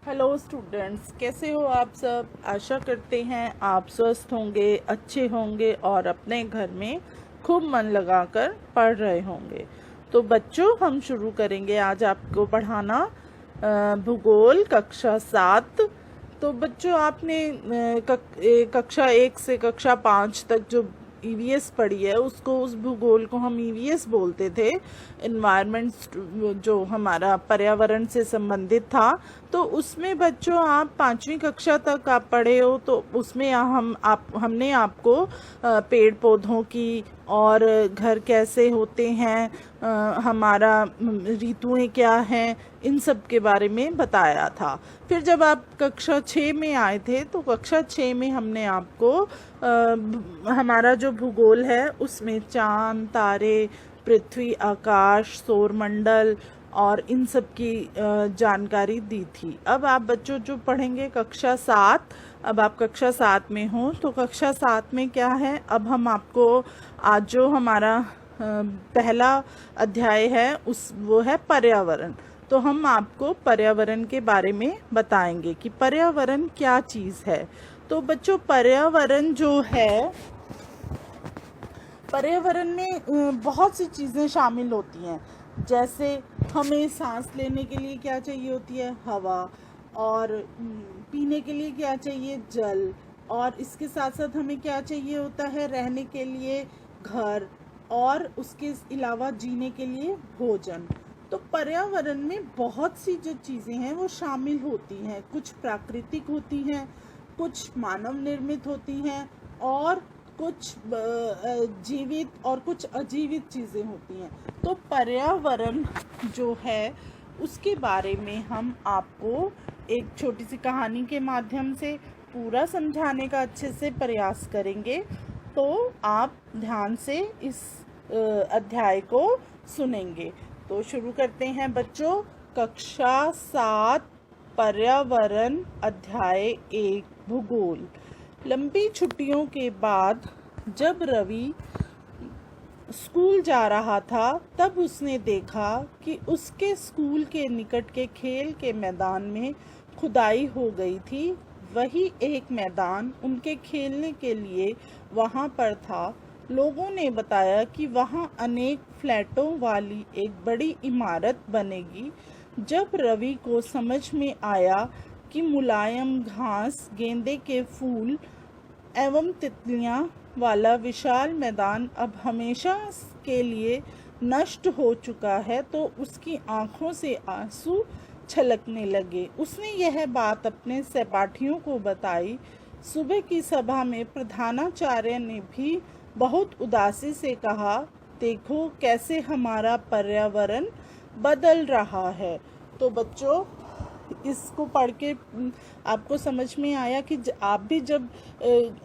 Hello students, कैसे हो आप सब। आशा करते हैं आप स्वस्थ होंगे, अच्छे होंगे और अपने घर में खूब मन लगाकर पढ़ रहे होंगे। तो बच्चों, हम शुरू करेंगे आज आपको पढ़ाना भूगोल कक्षा 7। तो बच्चों, आपने कक्षा 1 से कक्षा 5 तक जो ईवीएस पढ़ी है, उसको उस भूगोल को हम ईवीएस बोलते थे। इन्वायरमेंट जो हमारा पर्यावरण से संबंधित था। तो उसमें बच्चों आप 5वीं कक्षा तक आप पढ़े हो, तो उसमें हमने आपको पेड़ पौधों की और घर कैसे होते हैं, हमारा ऋतुएं क्या हैं, इन सब के बारे में बताया था। फिर जब आप कक्षा 6 में आए थे, तो कक्षा 6 में हमने आपको हमारा जो भूगोल है उसमें चांद, तारे, पृथ्वी, आकाश, सौरमंडल और इन सब की जानकारी दी थी। अब आप बच्चों जो पढ़ेंगे कक्षा 7, अब आप कक्षा 7 में हो, तो कक्षा 7 में क्या है, अब हम आपको आज जो हमारा पहला अध्याय है वो है पर्यावरण। तो हम आपको पर्यावरण के बारे में बताएंगे कि पर्यावरण क्या चीज़ है। तो बच्चों, पर्यावरण जो है, पर्यावरण में बहुत सी चीज़ें शामिल होती हैं। जैसे हमें सांस लेने के लिए क्या चाहिए होती है, हवा, और पीने के लिए क्या चाहिए, जल, और इसके साथ साथ हमें क्या चाहिए होता है, रहने के लिए घर, और उसके अलावा जीने के लिए भोजन। तो पर्यावरण में बहुत सी जो चीज़ें हैं वो शामिल होती हैं। कुछ प्राकृतिक होती हैं, कुछ मानव निर्मित होती हैं, और कुछ जीवित और कुछ अजीवित चीज़ें होती हैं। तो पर्यावरण जो है उसके बारे में हम आपको एक छोटी सी कहानी के माध्यम से पूरा समझाने का अच्छे से प्रयास करेंगे। तो आप ध्यान से इस अध्याय को सुनेंगे। तो शुरू करते हैं बच्चों। कक्षा 7 पर्यावरण, अध्याय 1 भूगोल। लंबी छुट्टियों के बाद जब रवि स्कूल जा रहा था, तब उसने देखा कि उसके स्कूल के निकट के खेल के मैदान में खुदाई हो गई थी। वही एक मैदान उनके खेलने के लिए वहां पर था। लोगों ने बताया कि वहां अनेक फ्लैटों वाली एक बड़ी इमारत बनेगी। जब रवि को समझ में आया कि मुलायम घास, गेंदे के फूल एवं तितलियां वाला विशाल मैदान अब हमेशा के लिए नष्ट हो चुका है, तो उसकी आंखों से आंसू छलकने लगे। उसने यह बात अपने सहपाठियों को बताई। सुबह की सभा में प्रधानाचार्य ने भी बहुत उदासी से कहा, देखो कैसे हमारा पर्यावरण बदल रहा है। तो बच्चों, इसको पढ़ के आपको समझ में आया कि आप भी जब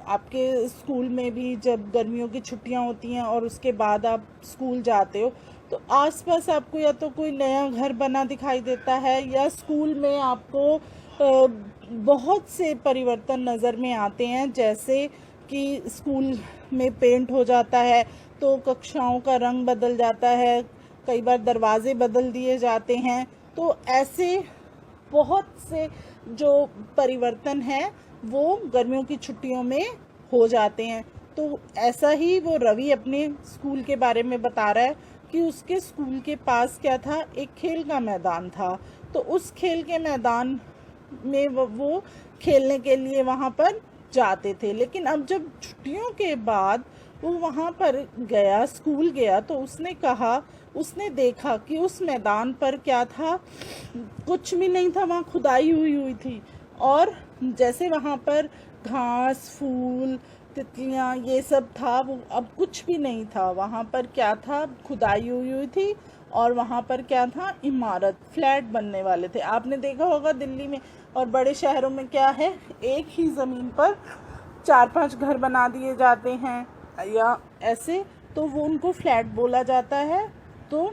आपके स्कूल में भी जब गर्मियों की छुट्टियां होती हैं और उसके बाद आप स्कूल जाते हो, तो आसपास आपको या तो कोई नया घर बना दिखाई देता है, या स्कूल में आपको बहुत से परिवर्तन नज़र में आते हैं। जैसे कि स्कूल में पेंट हो जाता है, तो कक्षाओं का रंग बदल जाता है, कई बार दरवाजे बदल दिए जाते हैं। तो ऐसे बहुत से जो परिवर्तन है वो गर्मियों की छुट्टियों में हो जाते हैं। तो ऐसा ही वो रवि अपने स्कूल के बारे में बता रहा है कि उसके स्कूल के पास क्या था, एक खेल का मैदान था। तो उस खेल के मैदान में वो खेलने के लिए वहाँ पर जाते थे। लेकिन अब जब छुट्टियों के बाद वो वहाँ पर गया, स्कूल गया, तो उसने देखा कि उस मैदान पर क्या था, कुछ भी नहीं था। वहाँ खुदाई हुई थी, और जैसे वहाँ पर घास, फूल, तितलियाँ ये सब था, वो अब कुछ भी नहीं था। वहाँ पर क्या था, खुदाई हुई थी, और वहाँ पर क्या था, इमारत, फ्लैट बनने वाले थे। आपने देखा होगा दिल्ली में और बड़े शहरों में क्या है, एक ही ज़मीन पर 4-5 घर बना दिए जाते हैं या ऐसे, तो वो उनको फ्लैट बोला जाता है। तो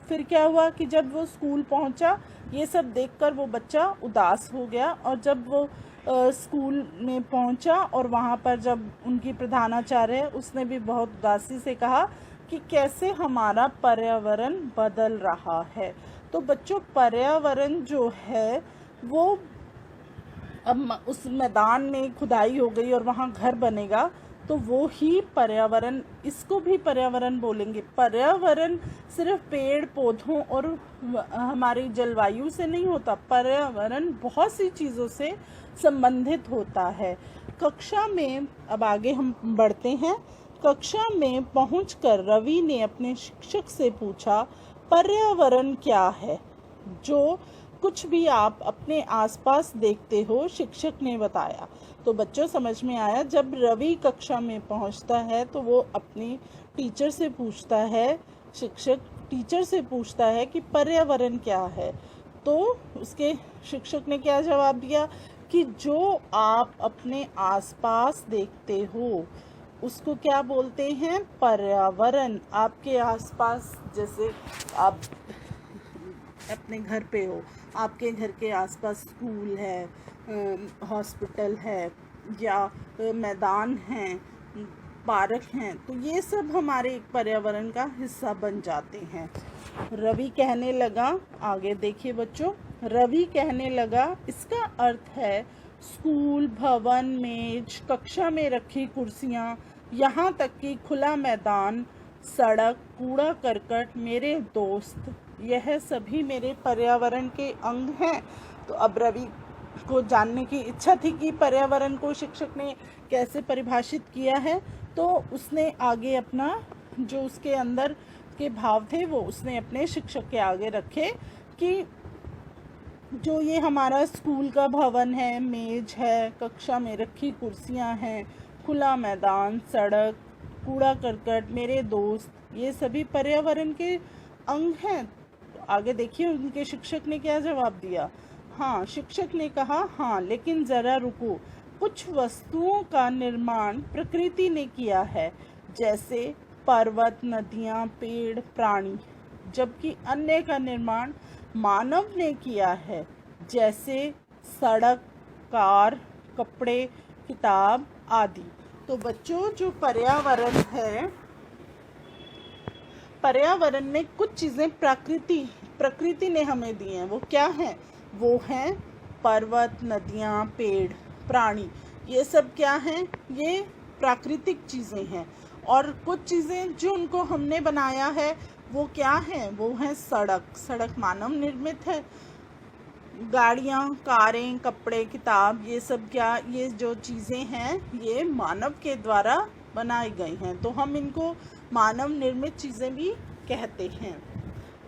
फिर क्या हुआ कि जब वो स्कूल पहुंचा, ये सब देखकर वो बच्चा उदास हो गया। और जब वो स्कूल में पहुंचा और वहाँ पर जब उनकी प्रधानाचार्य, उसने भी बहुत उदासी से कहा कि कैसे हमारा पर्यावरण बदल रहा है। तो बच्चों, पर्यावरण जो है वो अब उस मैदान में खुदाई हो गई और वहाँ घर बनेगा, तो वो ही पर्यावरण, इसको भी पर्यावरण बोलेंगे। पर्यावरण सिर्फ पेड़ पौधों और हमारी जलवायु से नहीं होता, पर्यावरण बहुत सी चीज़ों से संबंधित होता है। कक्षा में अब आगे हम बढ़ते हैं। कक्षा में पहुंचकर रवि ने अपने शिक्षक से पूछा, पर्यावरण क्या है? जो कुछ भी आप अपने आसपास देखते हो, शिक्षक ने बताया। तो बच्चों समझ में आया, जब रवि कक्षा में पहुंचता है तो वो अपनी टीचर से पूछता है, शिक्षक टीचर से पूछता है कि पर्यावरण क्या है। तो उसके शिक्षक ने क्या जवाब दिया कि जो आप अपने आसपास देखते हो उसको क्या बोलते हैं? पर्यावरण। आपके आसपास, जैसे आप अपने घर पे हो, आपके घर के आसपास स्कूल है, हॉस्पिटल है, या मैदान हैं, पार्क हैं, तो ये सब हमारे एक पर्यावरण का हिस्सा बन जाते हैं। रवि कहने लगा, आगे देखिए बच्चों, रवि कहने लगा, इसका अर्थ है स्कूल, भवन, मेज, कक्षा में रखी कुर्सियाँ, यहाँ तक कि खुला मैदान, सड़क, कूड़ा करकट, मेरे दोस्त, यह सभी मेरे पर्यावरण के अंग हैं। तो अब रवि को जानने की इच्छा थी कि पर्यावरण को शिक्षक ने कैसे परिभाषित किया है, तो उसने आगे अपना जो उसके अंदर के भाव थे वो उसने अपने शिक्षक के आगे रखे कि जो ये हमारा स्कूल का भवन है, मेज है, कक्षा में रखी कुर्सियां हैं, खुला मैदान, सड़क, कूड़ा करकट, मेरे दोस्त, ये सभी पर्यावरण के अंग हैं। तो आगे देखिए उनके शिक्षक ने क्या जवाब दिया। हाँ, शिक्षक ने कहा, हाँ लेकिन ज़रा रुको, कुछ वस्तुओं का निर्माण प्रकृति ने किया है, जैसे पर्वत, नदियाँ, पेड़, प्राणी, जबकि अन्य का निर्माण मानव ने किया है, जैसे सड़क, कार, कपड़े, किताब आदि। तो बच्चों, जो पर्यावरण है, पर्यावरण में कुछ चीज़ें प्रकृति ने हमें दी हैं। वो क्या हैं? वो हैं पर्वत, नदियाँ, पेड़, प्राणी, ये सब क्या हैं? ये प्राकृतिक चीज़ें हैं। और कुछ चीज़ें जो उनको हमने बनाया है वो क्या है? वो है सड़क मानव निर्मित है। गाड़ियाँ, कारें, कपड़े, किताब, ये सब क्या, ये जो चीज़ें हैं ये मानव के द्वारा बनाई गई हैं, तो हम इनको मानव निर्मित चीज़ें भी कहते हैं।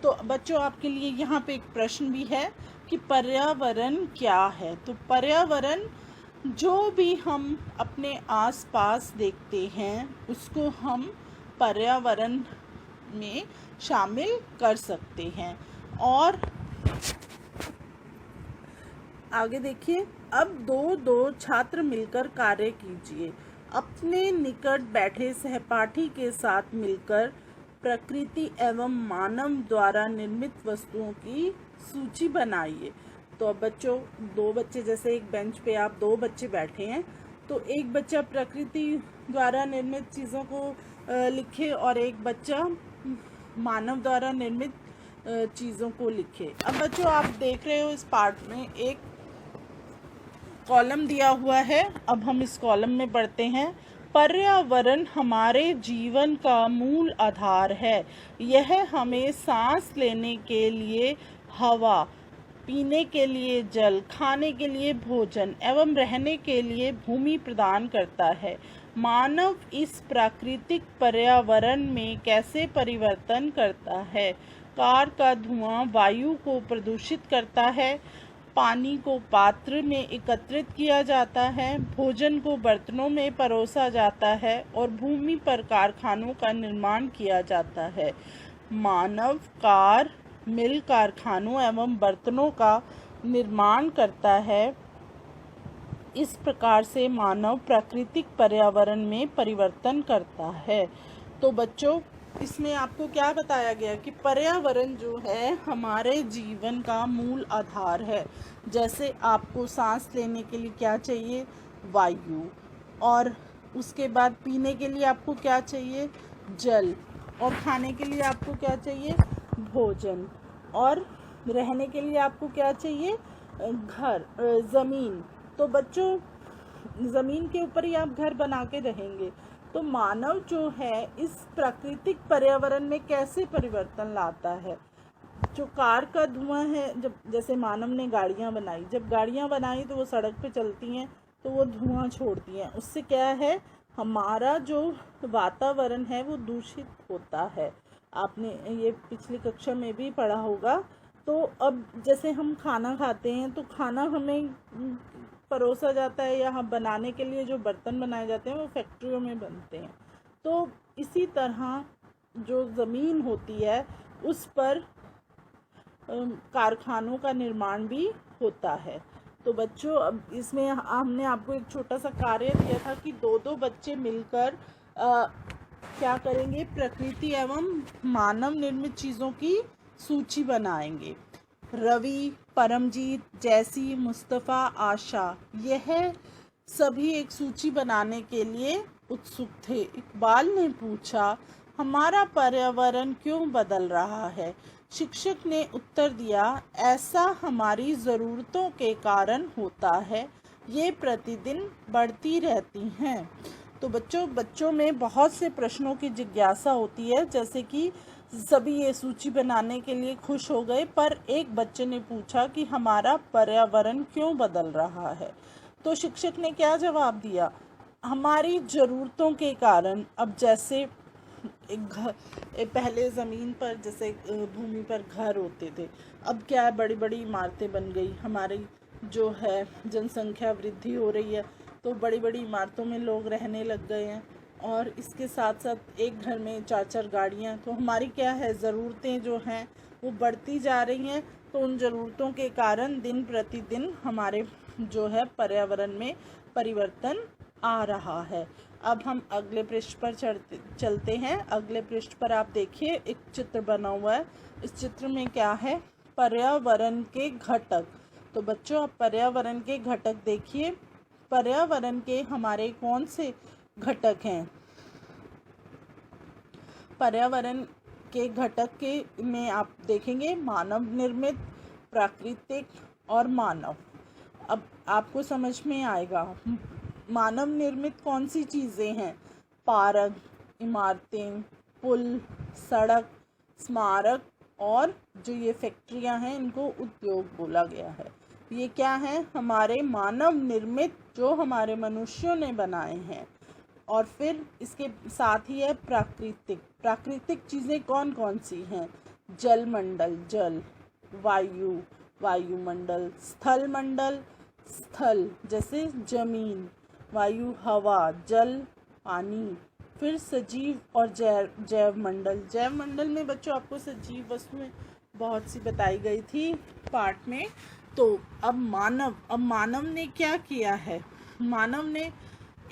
तो बच्चों, आपके लिए यहाँ पे एक प्रश्न भी है कि पर्यावरण क्या है। तो पर्यावरण जो भी हम अपने आसपास देखते हैं उसको हम पर्यावरण में शामिल कर सकते हैं। और आगे देखिए, अब दो छात्र मिलकर कार्य कीजिए। अपने निकट बैठे सहपाठी के साथ मिलकर प्रकृति एवं मानव द्वारा निर्मित वस्तुओं की सूची बनाइए। तो अब बच्चों, दो बच्चे, जैसे एक बेंच पे आप दो बच्चे बैठे हैं, तो एक बच्चा प्रकृति द्वारा निर्मित चीज़ों को लिखे और एक बच्चा मानव द्वारा निर्मित चीज़ों को लिखे। अब बच्चों, आप देख रहे हो इस पार्ट में एक कॉलम दिया हुआ है। अब हम इस कॉलम में पढ़ते हैं। पर्यावरण हमारे जीवन का मूल आधार है। यह हमें सांस लेने के लिए हवा, पीने के लिए जल, खाने के लिए भोजन एवं रहने के लिए भूमि प्रदान करता है। मानव इस प्राकृतिक पर्यावरण में कैसे परिवर्तन करता है? कार का धुआं वायु को प्रदूषित करता है, पानी को पात्र में एकत्रित किया जाता है, भोजन को बर्तनों में परोसा जाता है और भूमि पर कारखानों का निर्माण किया जाता है। मानव कार, मिल, कारखानों एवं बर्तनों का निर्माण करता है। इस प्रकार से मानव प्राकृतिक पर्यावरण में परिवर्तन करता है। तो बच्चों, इसमें आपको क्या बताया गया कि पर्यावरण जो है हमारे जीवन का मूल आधार है। जैसे आपको सांस लेने के लिए क्या चाहिए? वायु। और उसके बाद पीने के लिए आपको क्या चाहिए? जल। और खाने के लिए आपको क्या चाहिए? भोजन। और रहने के लिए आपको क्या चाहिए? घर, ज़मीन। तो बच्चों ज़मीन के ऊपर ही आप घर बना के रहेंगे, तो मानव जो है इस प्राकृतिक पर्यावरण में कैसे परिवर्तन लाता है। जो कार का धुआं है, जब जैसे मानव ने गाड़ियाँ बनाई, जब गाड़ियाँ बनाई तो वो सड़क पे चलती हैं तो वो धुआं छोड़ती हैं, उससे क्या है, हमारा जो वातावरण है वो दूषित होता है। आपने ये पिछली कक्षा में भी पढ़ा होगा। तो अब जैसे हम खाना खाते हैं तो खाना हमें परोसा जाता है या हम बनाने के लिए जो बर्तन बनाए जाते हैं वो फैक्ट्रियों में बनते हैं। तो इसी तरह जो ज़मीन होती है उस पर कारखानों का निर्माण भी होता है। तो बच्चों अब इसमें हमने आपको एक छोटा सा कार्य दिया था कि दो दो बच्चे मिलकर क्या करेंगे, प्रकृति एवं मानव निर्मित चीज़ों की सूची बनाएंगे। रवि, परमजीत, जैसी, मुस्तफ़ा, आशा, यह सभी एक सूची बनाने के लिए उत्सुक थे। इकबाल ने पूछा, हमारा पर्यावरण क्यों बदल रहा है। शिक्षक ने उत्तर दिया, ऐसा हमारी ज़रूरतों के कारण होता है, ये प्रतिदिन बढ़ती रहती हैं। तो बच्चों में बहुत से प्रश्नों की जिज्ञासा होती है, जैसे कि सभी ये सूची बनाने के लिए खुश हो गए, पर एक बच्चे ने पूछा कि हमारा पर्यावरण क्यों बदल रहा है। तो शिक्षक ने क्या जवाब दिया, हमारी ज़रूरतों के कारण। अब जैसे पहले ज़मीन पर जैसे भूमि पर घर होते थे, अब क्या है, बड़ी बड़ी इमारतें बन गई, हमारी जो है जनसंख्या वृद्धि हो रही है, तो बड़ी बड़ी इमारतों में लोग रहने लग गए हैं, और इसके साथ साथ एक घर में चार चार गाड़ियाँ। तो हमारी क्या है, ज़रूरतें जो हैं वो बढ़ती जा रही हैं। तो उन ज़रूरतों के कारण दिन प्रतिदिन हमारे जो है पर्यावरण में परिवर्तन आ रहा है। अब हम अगले पृष्ठ पर चलते हैं। अगले पृष्ठ पर आप देखिए एक चित्र बना हुआ है। इस चित्र में क्या है, पर्यावरण के घटक। तो बच्चों आप पर्यावरण के घटक देखिए। पर्यावरण के हमारे कौन से घटक हैं। पर्यावरण के घटक के में आप देखेंगे मानव निर्मित, प्राकृतिक और मानव। अब आपको समझ में आएगा मानव निर्मित कौन सी चीज़ें हैं, पार्क, इमारतें, पुल, सड़क, स्मारक, और जो ये फैक्ट्रियां हैं इनको उद्योग बोला गया है। ये क्या है, हमारे मानव निर्मित, जो हमारे मनुष्यों ने बनाए हैं। और फिर इसके साथ ही है प्राकृतिक चीज़ें कौन कौन सी हैं, जलमंडल, जल, वायु, वायुमंडल, स्थल मंडल, स्थल जैसे जमीन, वायु, हवा, जल, पानी। फिर सजीव और जैव मंडल। जैव मंडल में बच्चों आपको सजीव वस्तुएं बहुत सी बताई गई थी पाठ में। तो अब मानव ने क्या किया है, मानव ने,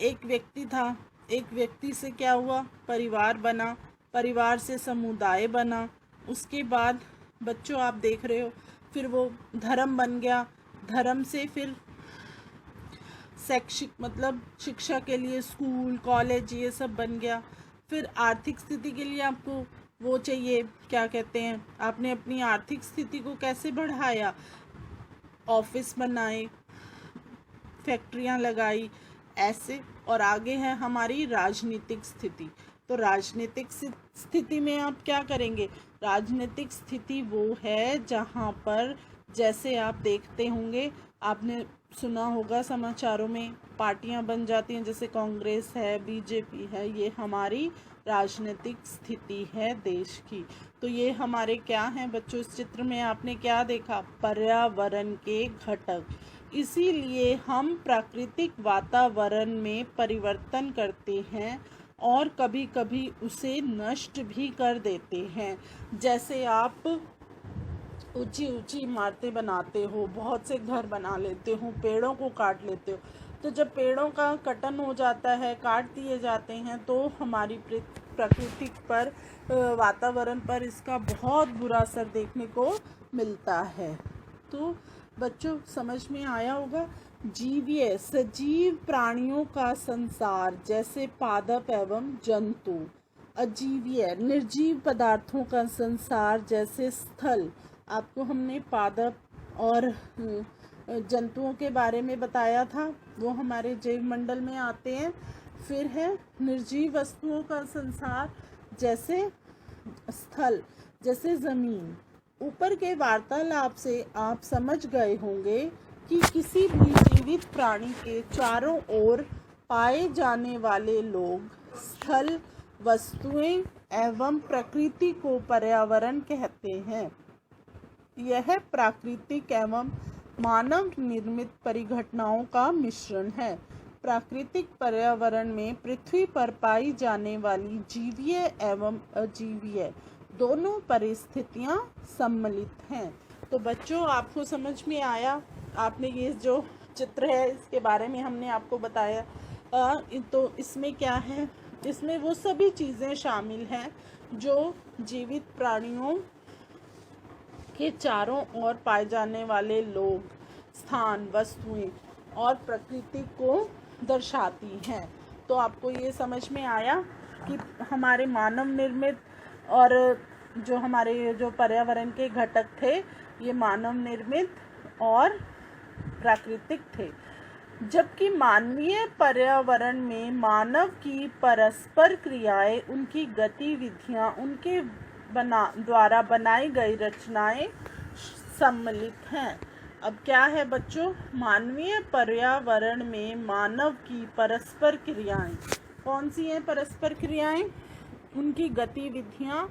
एक व्यक्ति था, एक व्यक्ति से क्या हुआ, परिवार बना, परिवार से समुदाय बना, उसके बाद बच्चों आप देख रहे हो फिर वो धर्म बन गया, धर्म से फिर शैक्षिक मतलब शिक्षा के लिए स्कूल, कॉलेज, ये सब बन गया। फिर आर्थिक स्थिति के लिए आपको वो चाहिए, क्या कहते हैं, आपने अपनी आर्थिक स्थिति को कैसे बढ़ाया, ऑफिस बनाए, फैक्ट्रियां लगाई, ऐसे। और आगे है हमारी राजनीतिक स्थिति। तो राजनीतिक स्थिति में आप क्या करेंगे, राजनीतिक स्थिति वो है जहाँ पर, जैसे आप देखते होंगे, आपने सुना होगा समाचारों में, पार्टियां बन जाती हैं, जैसे कांग्रेस है, बीजेपी है, ये हमारी राजनीतिक स्थिति है देश की। तो ये हमारे क्या हैं बच्चों, इस चित्र में आपने क्या देखा, पर्यावरण के घटक। इसीलिए हम प्राकृतिक वातावरण में परिवर्तन करते हैं और कभी कभी उसे नष्ट भी कर देते हैं। जैसे आप ऊंची ऊंची इमारतें बनाते हो, बहुत से घर बना लेते हो, पेड़ों को काट लेते हो। तो जब पेड़ों का कटन हो जाता है, काट दिए जाते हैं, तो हमारी प्रकृति पर, वातावरण पर इसका बहुत बुरा असर देखने को मिलता है। तो बच्चों समझ में आया होगा। जीवीय सजीव प्राणियों का संसार, जैसे पादप एवं जंतु। अजीवीय निर्जीव पदार्थों का संसार, जैसे स्थल। आपको हमने पादप और जंतुओं के बारे में बताया था, वो हमारे जैव मंडल में आते हैं। फिर है निर्जीव वस्तुओं का संसार, जैसे स्थल, जैसे ज़मीन। ऊपर के वार्तालाप से आप समझ गए होंगे कि किसी भी जीवित प्राणी के चारों ओर पाए जाने वाले लोग, स्थल, वस्तुएं एवं प्रकृति को पर्यावरण कहते हैं। यह प्राकृतिक एवं मानव निर्मित परिघटनाओं का मिश्रण है। प्राकृतिक पर्यावरण में पृथ्वी पर पाई जाने वाली जीवीय एवं अजीवीय दोनों परिस्थितियां सम्मिलित हैं। तो बच्चों, आपको समझ में आया? आपने ये जो चित्र है इसके बारे में हमने आपको बताया। तो इसमें क्या है, इसमें वो सभी चीज़ें शामिल हैं जो जीवित प्राणियों के चारों ओर पाए जाने वाले लोग, स्थान, वस्तुएं और प्रकृति को दर्शाती हैं। तो आपको ये समझ में आया कि हमारे मानव निर्मित और जो हमारे जो पर्यावरण के घटक थे, ये मानव निर्मित और प्राकृतिक थे। जबकि मानवीय पर्यावरण में मानव की परस्पर क्रियाएं, उनकी गतिविधियां, उनके द्वारा बनाई गई रचनाएं सम्मिलित हैं। अब क्या है बच्चों, मानवीय पर्यावरण में मानव की परस्पर क्रियाएं कौन सी हैं? परस्पर क्रियाएं, उनकी गतिविधियां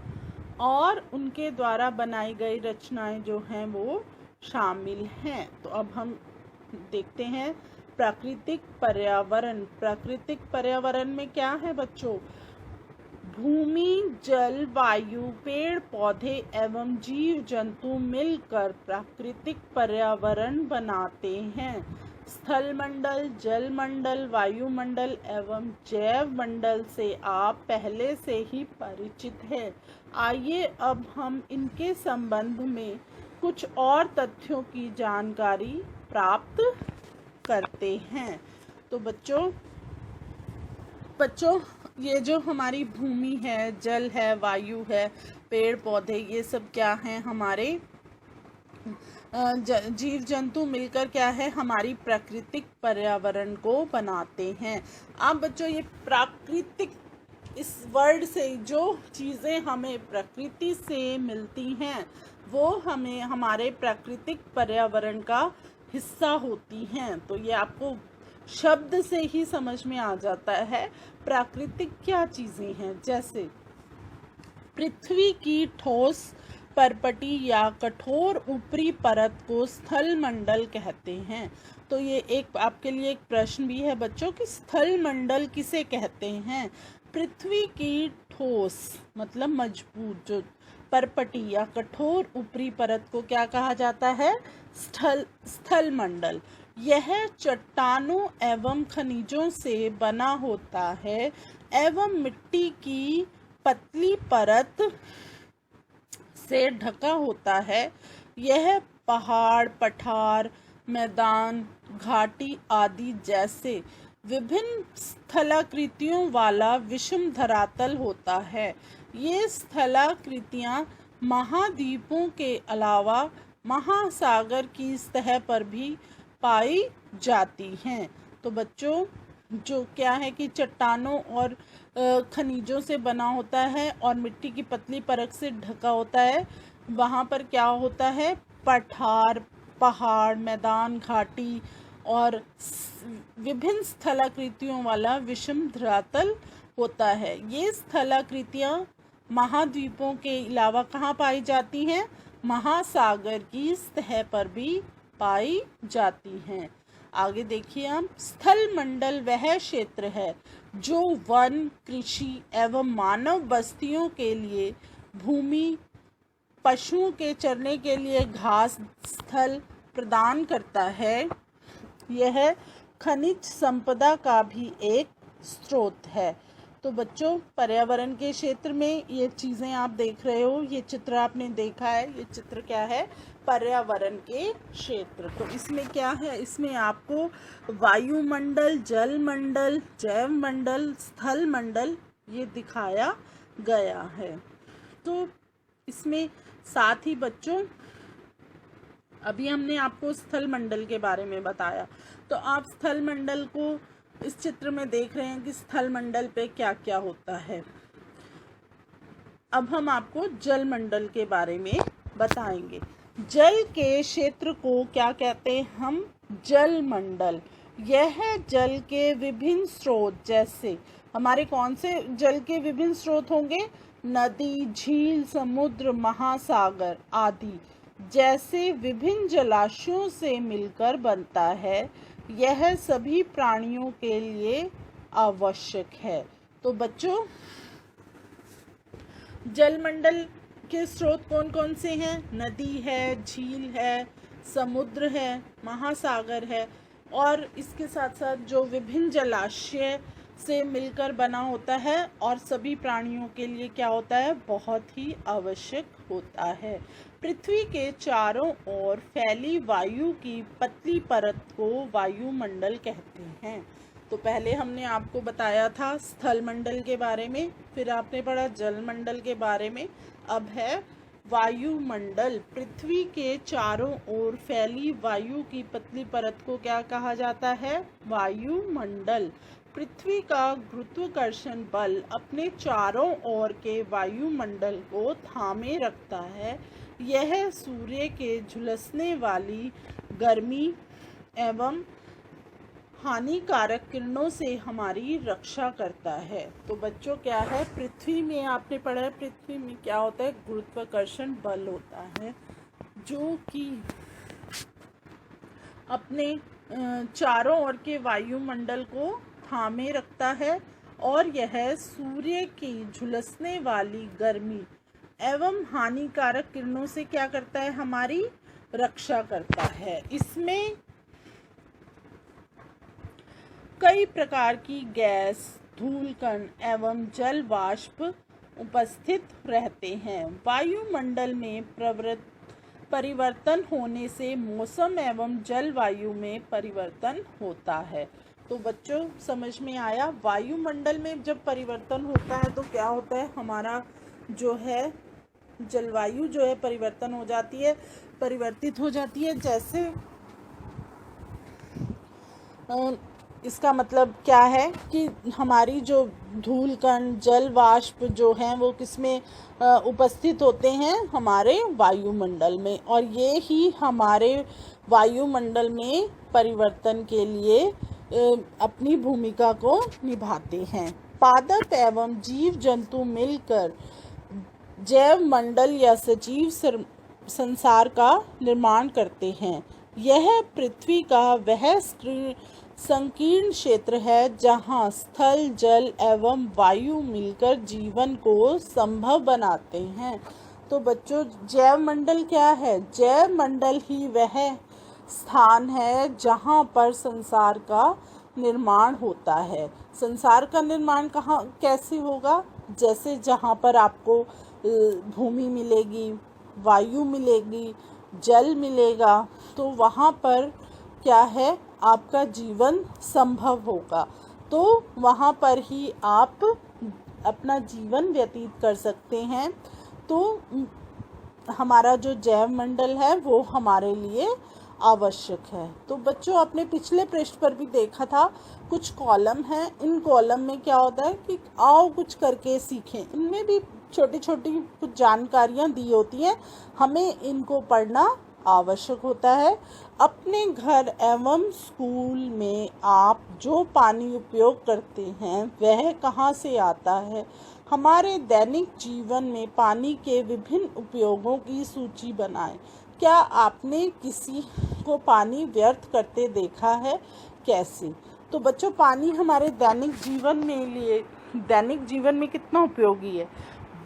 और उनके द्वारा बनाई गई रचनाएं जो हैं वो शामिल हैं। तो अब हम देखते हैं प्राकृतिक पर्यावरण। प्राकृतिक पर्यावरण में क्या है बच्चों? भूमि, जल, वायु, पेड़ पौधे एवं जीव जंतु मिलकर प्राकृतिक पर्यावरण बनाते हैं। स्थल मंडल, जल मंडल, वायुमंडल एवं जैव मंडल से आप पहले से ही परिचित हैं। आइए अब हम इनके संबंध में कुछ और तथ्यों की जानकारी प्राप्त करते हैं। तो बच्चों ये जो हमारी भूमि है, जल है, वायु है, पेड़ पौधे, ये सब क्या हैं? हमारे जीव जंतु मिलकर क्या है? हमारी प्राकृतिक पर्यावरण को बनाते हैं। अब बच्चों, ये प्राकृतिक, इस वर्ड से जो चीज़ें हमें प्रकृति से मिलती हैं वो हमें हमारे प्राकृतिक पर्यावरण का हिस्सा होती हैं। तो ये आपको शब्द से ही समझ में आ जाता है प्राकृतिक क्या चीज़ें हैं। जैसे पृथ्वी की ठोस परपटी या कठोर ऊपरी परत को स्थल मंडल कहते हैं। तो ये एक आपके लिए एक प्रश्न भी है बच्चों कि स्थल मंडल किसे कहते हैं? पृथ्वी की ठोस मतलब मजबूत जो परपटी या कठोर ऊपरी परत को क्या कहा जाता है? स्थल मंडल। यह चट्टानों एवं खनिजों से बना होता है एवं मिट्टी की पतली परत से ढका होता है। यह पहाड़, पठार, मैदान, घाटी आदि जैसे विभिन्न स्थलाकृतियों वाला विषम धरातल होता है। ये स्थलाकृतियां महाद्वीपों के अलावा महासागर की सतह पर भी पाई जाती हैं। तो बच्चों, जो क्या है कि चट्टानों और खनिजों से बना होता है और मिट्टी की पतली परत से ढका होता है, वहाँ पर क्या होता है? पठार, पहाड़, मैदान, घाटी और विभिन्न स्थलाकृतियों वाला विषम धरातल होता है। ये स्थलाकृतियाँ महाद्वीपों के अलावा कहाँ पाई जाती हैं? महासागर की सतह पर भी पाई जाती हैं। आगे देखिए हम, स्थल मंडल वह क्षेत्र है जो वन, कृषि एवं मानव बस्तियों के लिए भूमि, पशुओं के चरने के लिए घास स्थल प्रदान करता है। यह खनिज संपदा का भी एक स्रोत है। तो बच्चों, पर्यावरण के क्षेत्र में ये चीज़ें आप देख रहे हो, ये चित्र आपने देखा है, ये चित्र क्या है? पर्यावरण के क्षेत्र। तो इसमें क्या है? इसमें आपको वायुमंडल, जल मंडल, जैव मंडल, स्थल मंडल ये दिखाया गया है। तो इसमें साथ ही बच्चों अभी हमने आपको स्थल मंडल के बारे में बताया, तो आप स्थल मंडल को इस चित्र में देख रहे हैं कि स्थल मंडल पे क्या क्या होता है। अब हम आपको जल मंडल के बारे में बताएंगे। जल के क्षेत्र को क्या कहते हैं हम? जल मंडल। यह जल के विभिन्न स्रोत, जैसे हमारे कौन से जल के विभिन्न स्रोत होंगे? नदी, झील, समुद्र, महासागर आदि जैसे विभिन्न जलाशयों से मिलकर बनता है। यह सभी प्राणियों के लिए आवश्यक है। तो बच्चों, जलमंडल के स्रोत कौन कौन से हैं? नदी है, झील है, समुद्र है, महासागर है, और इसके साथ साथ जो विभिन्न जलाशय से मिलकर बना होता है और सभी प्राणियों के लिए क्या होता है? बहुत ही आवश्यक होता है। पृथ्वी के चारों ओर फैली वायु की पतली परत को वायुमंडल कहते हैं। तो पहले हमने आपको बताया था स्थल मंडल के बारे में, फिर आपने पढ़ा जल मंडल के बारे में, अब है वायुमंडल। पृथ्वी के चारों ओर फैली वायु की पतली परत को क्या कहा जाता है? वायुमंडल। पृथ्वी का गुरुत्वाकर्षण बल अपने चारों ओर के वायुमंडल को थामे रखता है। यह सूर्य के झुलसने वाली गर्मी एवं हानिकारक किरणों से हमारी रक्षा करता है। तो बच्चों, क्या है? पृथ्वी में आपने पढ़ा है, पृथ्वी में क्या होता है? गुरुत्वाकर्षण बल होता है, जो कि अपने चारों ओर के वायुमंडल को थामे रखता है, और यह सूर्य की झुलसने वाली गर्मी एवं हानिकारक किरणों से क्या करता है? हमारी रक्षा करता है। इसमें कई प्रकार की गैस, धूलकण एवं जल वाष्प उपस्थित रहते हैं। वायुमंडल में परिवर्तन होने से मौसम एवं जलवायु में परिवर्तन होता है। तो बच्चों, समझ में आया? वायुमंडल में जब परिवर्तन होता है तो क्या होता है? हमारा जो है जलवायु जो है परिवर्तन हो जाती है, परिवर्तित हो जाती है। जैसे इसका मतलब क्या है कि हमारी जो धूल कण, जल वाष्प जो हैं वो किसमें उपस्थित होते हैं? हमारे वायुमंडल में, और ये ही हमारे वायुमंडल में परिवर्तन के लिए अपनी भूमिका को निभाते हैं। पादप एवं जीव जंतु मिलकर जैव मंडल या सजीव संसार का निर्माण करते हैं। यह पृथ्वी का वह संकीर्ण क्षेत्र है जहाँ स्थल, जल एवं वायु मिलकर जीवन को संभव बनाते हैं। तो बच्चों, जैव मंडल क्या है? जैव मंडल ही वह स्थान है जहाँ पर संसार का निर्माण होता है। संसार का निर्माण कहाँ कैसे होगा? जैसे जहाँ पर आपको भूमि मिलेगी, वायु मिलेगी, जल मिलेगा, तो वहाँ पर क्या है? आपका जीवन संभव होगा। तो वहाँ पर ही आप अपना जीवन व्यतीत कर सकते हैं। तो हमारा जो जैव मंडल है वो हमारे लिए आवश्यक है। तो बच्चों, आपने पिछले पृष्ठ पर भी देखा था, कुछ कॉलम हैं। इन कॉलम में क्या होता है कि आओ कुछ करके सीखें। इनमें भी छोटी छोटी कुछ जानकारियाँ दी होती हैं, हमें इनको पढ़ना आवश्यक होता है। अपने घर एवं स्कूल में आप जो पानी उपयोग करते हैं वह कहाँ से आता है? हमारे दैनिक जीवन में पानी के विभिन्न उपयोगों की सूची बनाएं। क्या आपने किसी को पानी व्यर्थ करते देखा है? कैसे? तो बच्चों, पानी हमारे दैनिक जीवन में कितना उपयोगी है?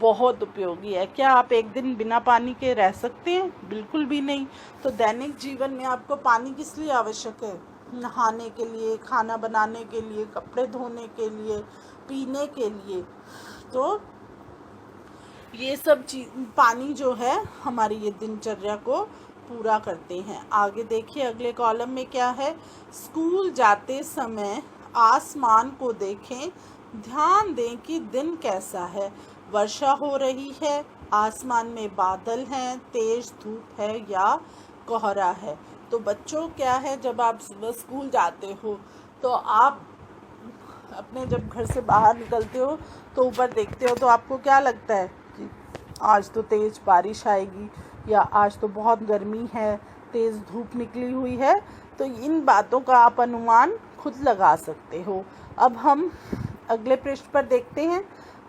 बहुत उपयोगी है। क्या आप एक दिन बिना पानी के रह सकते हैं? बिल्कुल भी नहीं। तो दैनिक जीवन में आपको पानी किस लिए आवश्यक है? नहाने के लिए, खाना बनाने के लिए, कपड़े धोने के लिए, पीने के लिए। तो ये सब पानी जो है हमारी ये दिनचर्या को पूरा करते हैं। आगे देखिए, अगले कॉलम में क्या है? स्कूल जाते समय आसमान को देखें, ध्यान दें कि दिन कैसा है। वर्षा हो रही है, आसमान में बादल हैं, तेज धूप है या कोहरा है। तो बच्चों क्या है, जब आप सुबह स्कूल जाते हो तो आप अपने जब घर से बाहर निकलते हो तो ऊपर देखते हो तो आपको क्या लगता है कि आज तो तेज़ बारिश आएगी या आज तो बहुत गर्मी है, तेज़ धूप निकली हुई है। तो इन बातों का आप अनुमान खुद लगा सकते हो। अब हम अगले पृष्ठ पर देखते हैं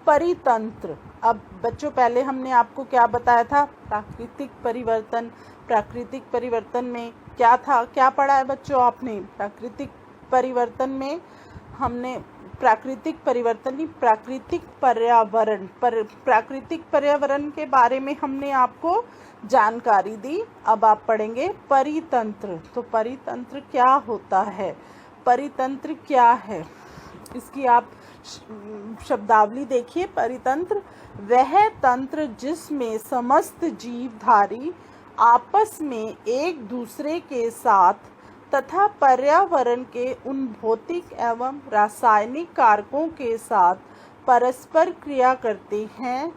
परितंत्र। अब बच्चों पहले हमने आपको क्या बताया था, प्राकृतिक परिवर्तन। प्राकृतिक परिवर्तन में क्या था, क्या पढ़ा है बच्चों आपने? प्राकृतिक परिवर्तन में हमने प्राकृतिक परिवर्तन नहीं, प्राकृतिक पर्यावरण के बारे में हमने आपको जानकारी दी। अब आप पढ़ेंगे परितंत्र। तो परितंत्र क्या होता है, परितंत्र क्या है, इसकी आप शब्दावली देखिए। परितंत्र वह तंत्र जिसमें समस्त जीवधारी आपस में एक दूसरे के साथ तथा पर्यावरण के उन भौतिक एवं रासायनिक कारकों के साथ परस्पर क्रिया करते हैं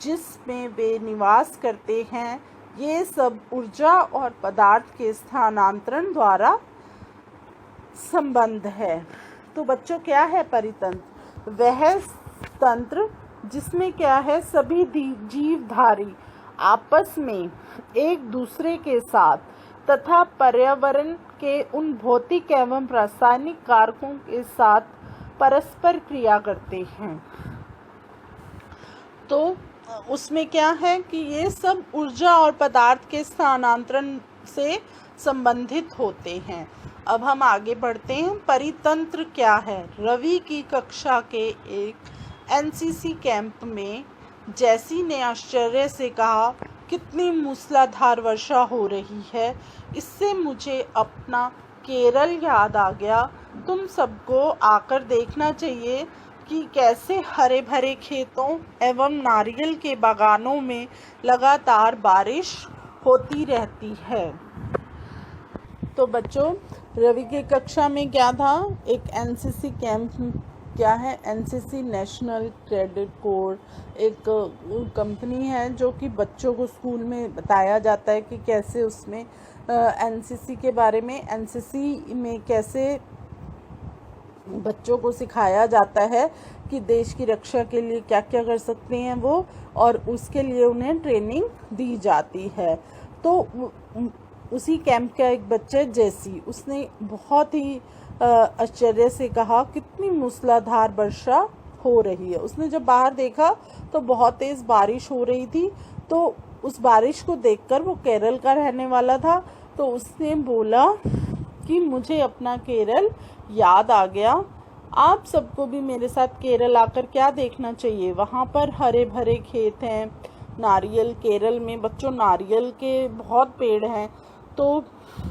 जिसमें वे निवास करते हैं। ये सब ऊर्जा और पदार्थ के स्थानांतरण द्वारा संबंध है। तो बच्चों क्या है परितंत्र? वह तंत्र जिसमें क्या है, सभी जीवधारी आपस में एक दूसरे के साथ तथा पर्यावरण के उन भौतिक एवं रासायनिक कारकों के साथ परस्पर क्रिया करते हैं। तो उसमें क्या है कि ये सब ऊर्जा और पदार्थ के स्थानांतरण से संबंधित होते हैं। अब हम आगे बढ़ते हैं। परितंत्र क्या है? रवि की कक्षा के एक एनसीसी कैंप में जैसी ने आश्चर्य से कहा, कितनी मूसलाधार वर्षा हो रही है, इससे मुझे अपना केरल याद आ गया। तुम सबको आकर देखना चाहिए कि कैसे हरे भरे खेतों एवं नारियल के बागानों में लगातार बारिश होती रहती है। तो बच्चों रवि की कक्षा में क्या था, एक एनसीसी कैंप, क्या है, एनसीसी नेशनल कैडेट कोर, एक कंपनी है जो कि बच्चों को स्कूल में बताया जाता है कि कैसे उसमें एनसीसी के बारे में, एनसीसी में कैसे बच्चों को सिखाया जाता है कि देश की रक्षा के लिए क्या क्या कर सकते हैं वो, और उसके लिए उन्हें ट्रेनिंग दी जाती है। तो उसी कैंप का एक बच्चा जैसी, उसने बहुत ही आश्चर्य से कहा, कितनी मूसलाधार वर्षा हो रही है। उसने जब बाहर देखा तो बहुत तेज़ बारिश हो रही थी। तो उस बारिश को देखकर, वो केरल का रहने वाला था, तो उसने बोला कि मुझे अपना केरल याद आ गया। आप सबको भी मेरे साथ केरल आकर क्या देखना चाहिए, वहाँ पर हरे भरे खेत हैं, नारियल, केरल में बच्चों नारियल के बहुत पेड़ हैं। तो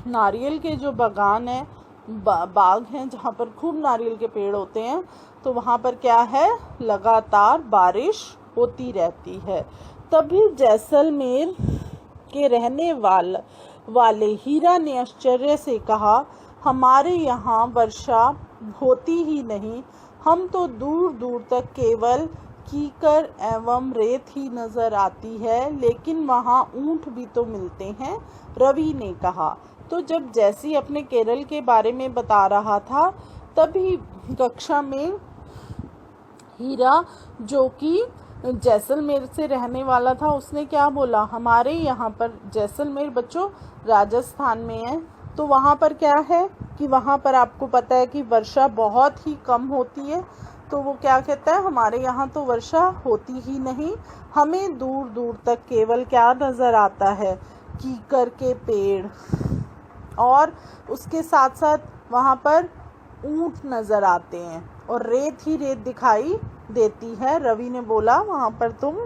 नारियल के जो बागान हैं, बाग हैं जहाँ पर खूब नारियल के पेड़ होते हैं, तो वहाँ पर क्या है, लगातार बारिश होती रहती है। तभी जैसलमेर के रहने वाले हीरा ने आश्चर्य से कहा, हमारे यहाँ वर्षा होती ही नहीं, हम तो दूर दूर तक केवल कीकर एवं रेत ही नजर आती है, लेकिन वहाँ ऊंट भी तो मिलते हैं, रवि ने कहा। तो जब जैसी अपने केरल के बारे में बता रहा था, तभी कक्षा में हीरा, जो कि जैसलमेर से रहने वाला था, उसने क्या बोला, हमारे यहाँ पर जैसलमेर बच्चों राजस्थान में है, तो वहाँ पर क्या है कि वहाँ पर आपको पता है कि वर्षा बहुत ही कम होती है। तो वो क्या कहता है, हमारे यहाँ तो वर्षा होती ही नहीं, हमें दूर दूर तक केवल क्या नज़र आता है, कीकर के पेड़, और उसके साथ साथ वहाँ पर ऊंट नज़र आते हैं और रेत ही रेत दिखाई देती है। रवि ने बोला वहाँ पर तुम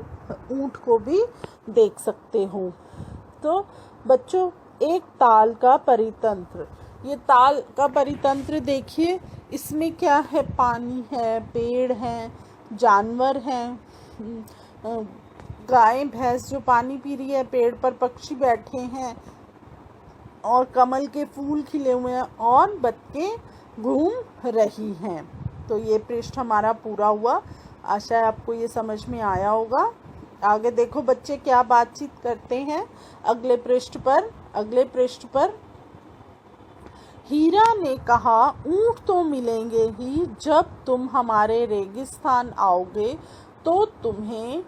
ऊंट को भी देख सकते हो। तो बच्चों एक ताल का परितंत्र, ये ताल का परितंत्र देखिए, इसमें क्या है, पानी है, पेड़ हैं, जानवर हैं, गाय भैंस जो पानी पी रही है, पेड़ पर पक्षी बैठे हैं और कमल के फूल खिले हुए हैं और बत्तियाँ घूम रही हैं। तो ये पृष्ठ हमारा पूरा हुआ। आशा है आपको ये समझ में आया होगा। आगे देखो बच्चे क्या बातचीत करते हैं। अगले पृष्ठ पर हीरा ने कहा, ऊंट तो मिलेंगे ही, जब तुम हमारे रेगिस्तान आओगे तो तुम्हें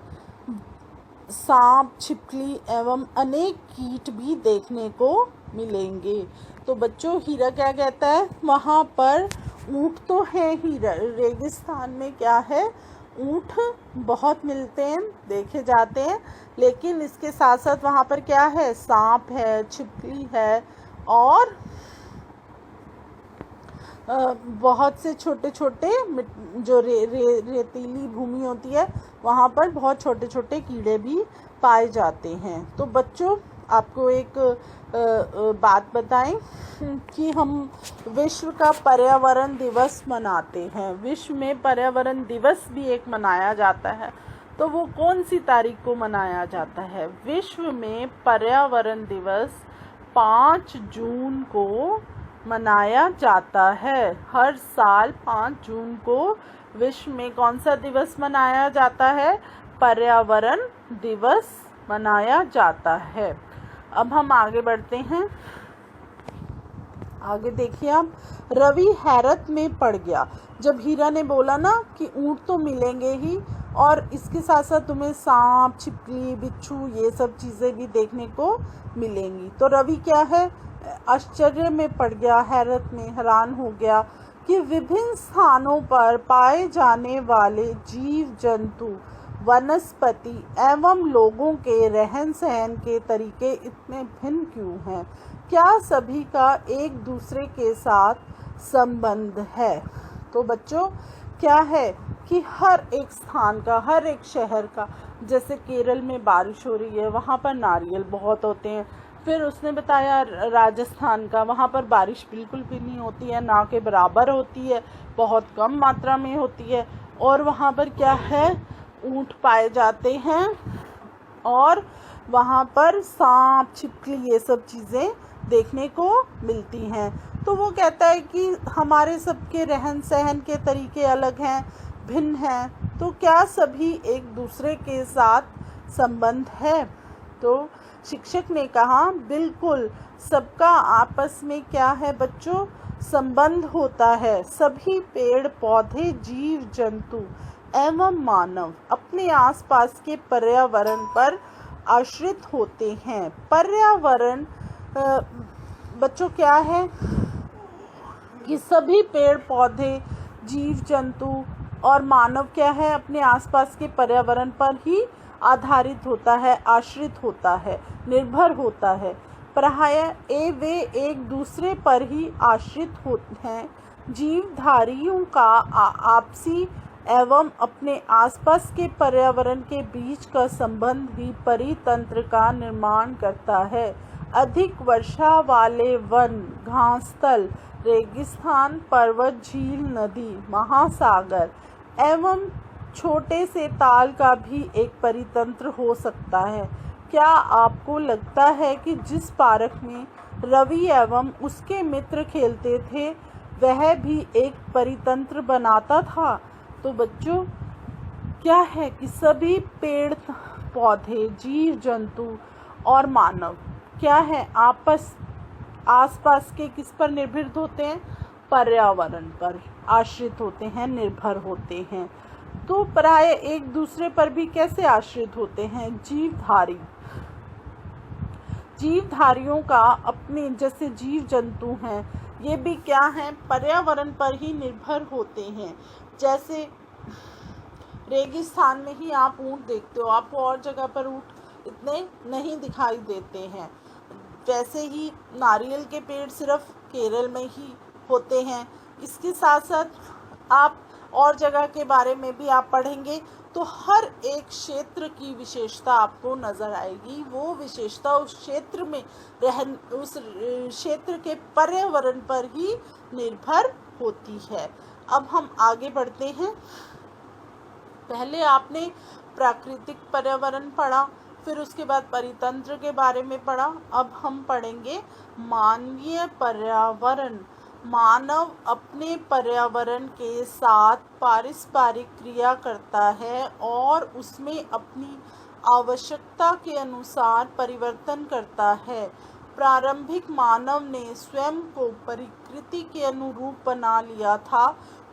सांप, छिपकली एवं अनेक कीट भी देखने को मिलेंगे। तो बच्चों हीरा क्या कहता है, वहाँ पर ऊंट तो है ही, रेगिस्तान में क्या है, ऊंट बहुत मिलते हैं, देखे जाते हैं, लेकिन इसके साथ साथ वहाँ पर क्या है, सांप है, छिपकली है और बहुत से छोटे छोटे जो रेतीली भूमि होती है वहाँ पर बहुत छोटे छोटे कीड़े भी पाए जाते हैं। तो बच्चों आपको एक बात बताएं कि हम विश्व का पर्यावरण दिवस मनाते हैं। विश्व में पर्यावरण दिवस भी एक मनाया जाता है, तो वो कौन सी तारीख को मनाया जाता है? विश्व में पर्यावरण दिवस 5 जून को मनाया जाता है। हर साल 5 जून को विश्व में कौन सा दिवस मनाया जाता है? पर्यावरण दिवस मनाया जाता है। अब हम आगे बढ़ते हैं। आगे देखिए आप, रवि हैरत में पड़ गया जब हीरा ने बोला ना कि ऊंट तो मिलेंगे ही और इसके साथ साथ तुम्हें सांप, छिपकली, बिच्छू ये सब चीज़ें भी देखने को मिलेंगी। तो रवि क्या है, आश्चर्य में पड़ गया, हैरत में हैरान हो गया कि विभिन्न स्थानों पर पाए जाने वाले जीव जंतु, वनस्पति एवं लोगों के रहन सहन के तरीके इतने भिन्न क्यों हैं? क्या सभी का एक दूसरे के साथ संबंध है? तो बच्चों क्या है कि हर एक स्थान का, हर एक शहर का, जैसे केरल में बारिश हो रही है, वहाँ पर नारियल बहुत होते हैं। फिर उसने बताया राजस्थान का, वहाँ पर बारिश बिल्कुल भी नहीं होती है, ना के बराबर होती है, बहुत कम मात्रा में होती है। और वहाँ पर क्या है, ऊंट पाए जाते हैं और वहाँ पर सांप, छिपकली ये सब चीज़ें देखने को मिलती हैं। तो वो कहता है कि हमारे सबके रहन सहन के तरीके अलग हैं, भिन्न हैं, तो क्या सभी एक दूसरे के साथ संबंध है? तो शिक्षक ने कहा बिल्कुल, सबका आपस में क्या है बच्चों, संबंध होता है। सभी पेड़ पौधे, जीव जंतु एवं मानव अपने आसपास के पर्यावरण पर आश्रित होते हैं। पर्यावरण बच्चों क्या है कि सभी पेड़ पौधे, जीव जंतु और मानव क्या है, अपने आसपास के पर्यावरण पर ही आधारित होता है, आश्रित होता है, निर्भर होता है। प्रायः वे एक दूसरे पर ही आश्रित होते हैं। जीवधारियों का आपसी एवं अपने आसपास के पर्यावरण के बीच का संबंध ही परितंत्र का निर्माण करता है। अधिक वर्षा वाले वन, घासतल, रेगिस्तान, पर्वत, झील, नदी, महासागर एवं छोटे से ताल का भी एक परितंत्र हो सकता है। क्या आपको लगता है कि जिस पार्क में रवि एवं उसके मित्र खेलते थे वह भी एक परितंत्र बनाता था? तो बच्चों क्या है कि सभी पेड़ पौधे, जीव जंतु और मानव क्या है, आसपास के किस पर निर्भर होते हैं? पर्यावरण पर आश्रित होते हैं, निर्भर होते हैं। तो प्राय एक दूसरे पर भी कैसे आश्रित होते हैं? जीवधारियों का अपने, जैसे जीव जंतु हैं, ये भी क्या हैं, पर्यावरण पर ही निर्भर होते हैं। जैसे रेगिस्तान में ही आप ऊंट देखते हो, आपको और जगह पर ऊंट इतने नहीं दिखाई देते हैं। वैसे ही नारियल के पेड़ सिर्फ केरल में ही होते हैं। इसके साथ साथ आप और जगह के बारे में भी आप पढ़ेंगे तो हर एक क्षेत्र की विशेषता आपको नज़र आएगी। वो विशेषता उस क्षेत्र में उस क्षेत्र के पर्यावरण पर ही निर्भर होती है। अब हम आगे बढ़ते हैं। पहले आपने प्राकृतिक पर्यावरण पढ़ा, फिर उसके बाद परितंत्र के बारे में पढ़ा। अब हम पढ़ेंगे मानवीय पर्यावरण। मानव अपने पर्यावरण के साथ पारस्परिक क्रिया करता है और उसमें अपनी आवश्यकता के अनुसार परिवर्तन करता है। प्रारंभिक मानव ने स्वयं को प्रकृति के अनुरूप बना लिया था।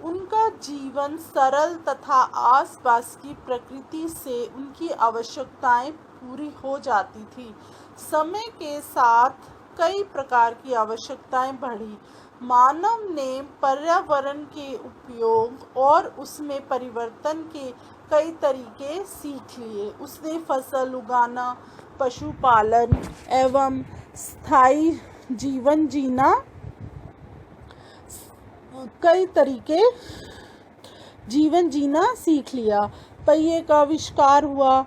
उनका जीवन सरल तथा आसपास की प्रकृति से उनकी आवश्यकताएं पूरी हो जाती थी। समय के साथ कई प्रकार की आवश्यकताएं बढ़ी। मानव ने पर्यावरण के उपयोग और उसमें परिवर्तन के कई तरीके सीख लिए। उसने फसल उगाना, पशुपालन एवं स्थायी जीवन जीना कई तरीके जीवन जीना सीख लिया। पहिए का आविष्कार हुआ,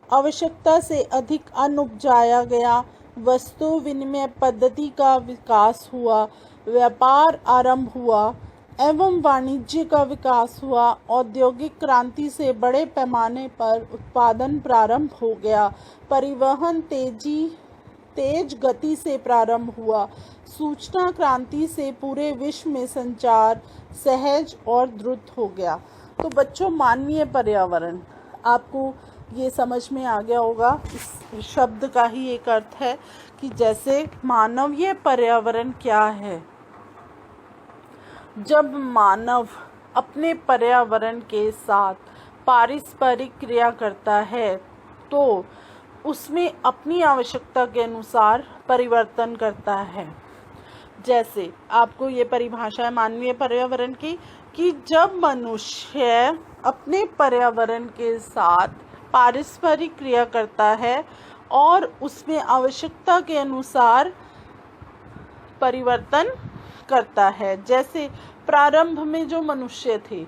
आवश्यकता से अधिक अन्न उपजाया गया, वस्तु विनिमय पद्धति का विकास हुआ, व्यापार आरंभ हुआ एवं वाणिज्य का विकास हुआ। औद्योगिक क्रांति से बड़े पैमाने पर उत्पादन प्रारंभ हो गया। परिवहन तेज गति से प्रारंभ हुआ। सूचना क्रांति से पूरे विश्व में संचार सहज और द्रुत हो गया। तो बच्चों, मानवीय पर्यावरण आपको ये समझ में आ गया होगा। इस शब्द का ही एक अर्थ है कि जैसे मानवीय पर्यावरण क्या है। जब मानव अपने पर्यावरण के साथ पारस्परिक क्रिया करता है तो उसमें अपनी आवश्यकता के अनुसार परिवर्तन करता है। जैसे आपको ये परिभाषा है मानवीय पर्यावरण की कि जब मनुष्य अपने पर्यावरण के साथ पारस्परिक क्रिया करता है और उसमें आवश्यकता के अनुसार परिवर्तन करता है। जैसे प्रारंभ में जो मनुष्य थे,